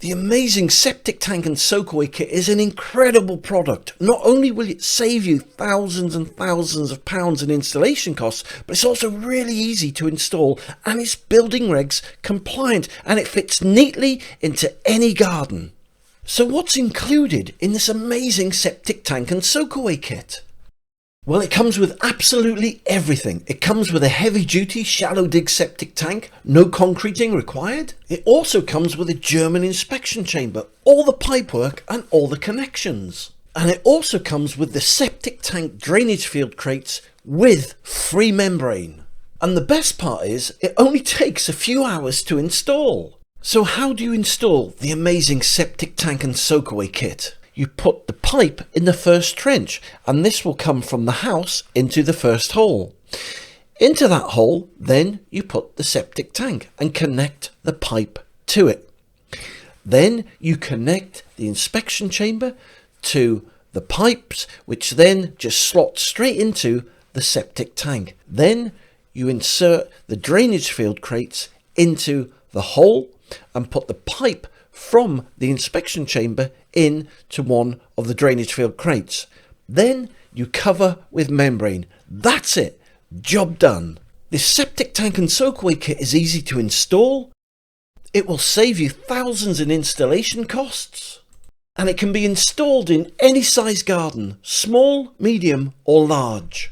The amazing septic tank and soakaway kit is an incredible product. Not only will it save you thousands and thousands of pounds in installation costs, but it's also really easy to install and it's building regs compliant and it fits neatly into any garden. So what's included in this amazing septic tank and soakaway kit? Well, it comes with absolutely everything. It comes with a heavy-duty shallow dig septic tank, no concreting required. It also comes with a German inspection chamber, all the pipework and all the connections. And it also comes with the septic tank drainage field crates with free membrane. And the best part is, it only takes a few hours to install. So how do you install the amazing septic tank and soakaway kit? You put the pipe in the first trench and this will come from the house into the first hole. Into that hole, then you put the septic tank and connect the pipe to it. Then you connect the inspection chamber to the pipes, which then just slot straight into the septic tank. Then you insert the drainage field crates into the hole and put the pipe from the inspection chamber in to one of the drainage field crates. Then you cover with membrane. That's it. Job done. This septic tank and soakaway kit is easy to install. It will save you thousands in installation costs. And it can be installed in any size garden, small, medium or large.